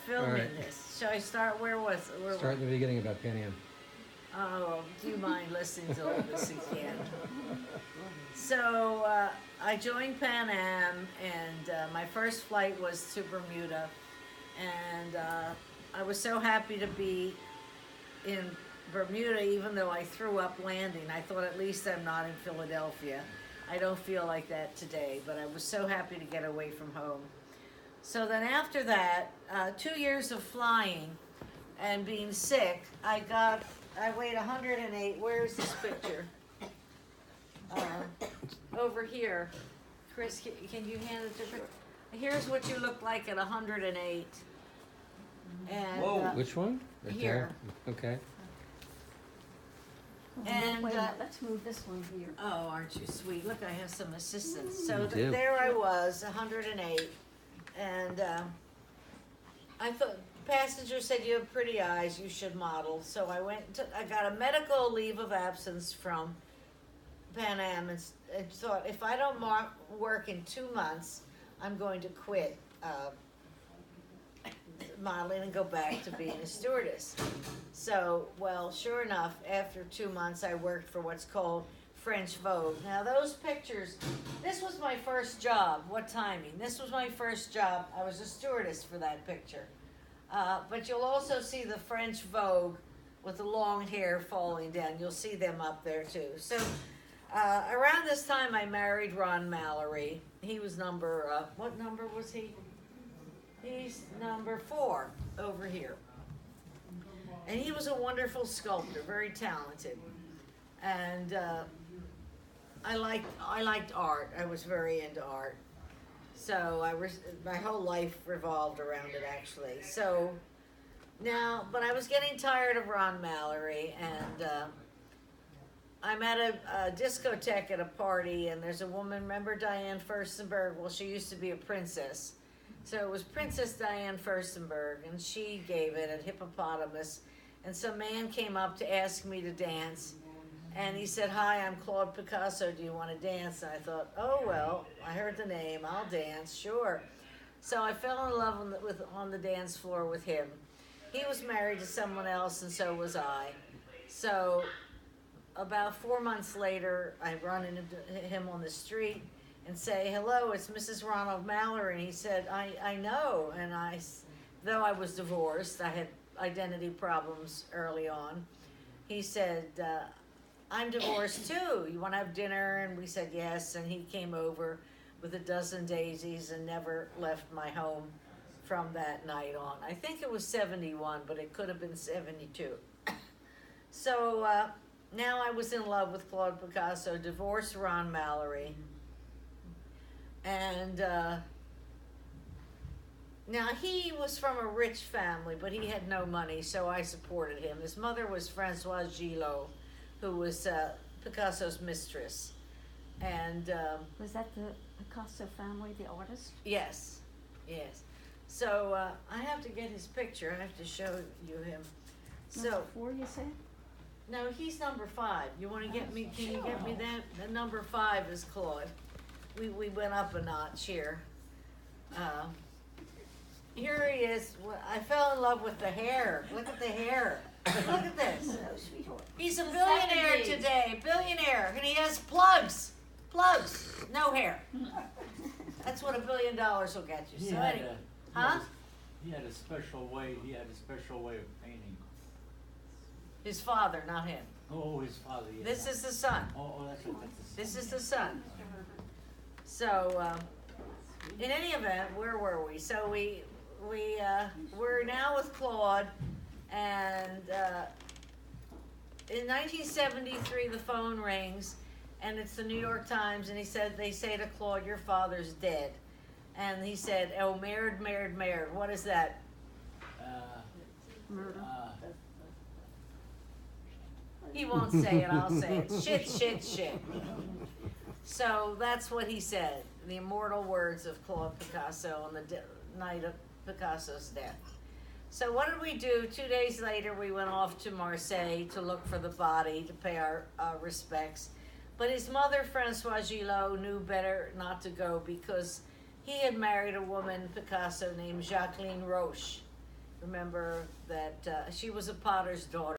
filming right. this. Shall I start? Where was it? Start at the beginning about Pan Am. Oh, do you mind listening to all this again? So I joined Pan Am, and my first flight was to Bermuda, and I was so happy to be in Bermuda, even though I threw up landing. I thought at least I'm not in Philadelphia. I don't feel like that today, but I was so happy to get away from home. So then after that, 2 years of flying and being sick, I weighed 108. Where's this picture? Over here. Chris, can you hand it to me? Here's what you look like at 108. And Whoa. Which one? Right Here. there? Okay. And, Wait a minute, let's move this one here. oh, aren't you sweet? Look, I have some assistants. So You do. there I was, 108, and I thought passenger said you have pretty eyes, you should model. So I got a medical leave of absence from Pan Am, and thought if I don't work in 2 months, I'm going to quit modeling and go back to being a stewardess. So, well, sure enough, after 2 months, I worked for what's called French Vogue. Now, those pictures, this was my first job. What timing? This was my first job. I was a stewardess for that picture. But you'll also see the French Vogue with the long hair falling down. You'll see them up there, too. So, around this time, I married Ron Mallory. He was what number was he? He's number 4 over here. And he was a wonderful sculptor, very talented. And I liked art. I was very into art. So my whole life revolved around it, actually. So now, but I was getting tired of Ron Mallory, and I'm at a discotheque at a party, and there's a woman, remember Diane Furstenberg? Well, she used to be a princess. So it was Princess Diane Furstenberg, and she gave it at Hippopotamus. And some man came up to ask me to dance, and he said, "Hi, I'm Claude Picasso, do you want to dance?" And I thought, oh, well, I heard the name, I'll dance, sure. So I fell in love on the dance floor with him. He was married to someone else, and so was I. So about 4 months later, I run into him on the street and say, "Hello, it's Mrs. Ronald Mallory." And he said, I know. And though I was divorced, I had identity problems early on. He said, "I'm divorced too. You want to have dinner?" And we said yes. And he came over with a dozen daisies and never left my home from that night on. I think it was 71, but it could have been 72. So now I was in love with Claude Picasso, divorced Ron Mallory. And now he was from a rich family, but he had no money, so I supported him. His mother was Françoise Gillot, who was Picasso's mistress. And Was that the Picasso family, the artist? yes. So I have to get his picture. I have to show you him. Number So 4, you said? no, he's number 5. You want to get me? Can you get me that? The number 5 is Claude. We went up a notch here. Here he is. I fell in love with the hair. Look at the hair. Look at this. Oh, sweetheart. He's a billionaire today. Billionaire. And he has plugs. Plugs. No hair. That's what $1 billion will get you. So anyway. Huh? He had a special way. He had a special way of painting. His father, not him. Oh, his father. Yeah. This is the son. Oh, that's what. That's the This is the son. So, in any event, where were we? So we're now with Claude, and in 1973 the phone rings, and it's the New York Times, and they say to Claude, "Your father's dead," and he said, "Oh, married. What is that?" Murder. He won't say it. I'll say it. Shit. So that's what he said. The immortal words of Claude Picasso on the night of Picasso's death. So what did we do? 2 days later, we went off to Marseille to look for the body, to pay our respects. But his mother, Françoise Gillot, knew better not to go because he had married a woman, Picasso, named Jacqueline Roche. remember that she was a potter's daughter.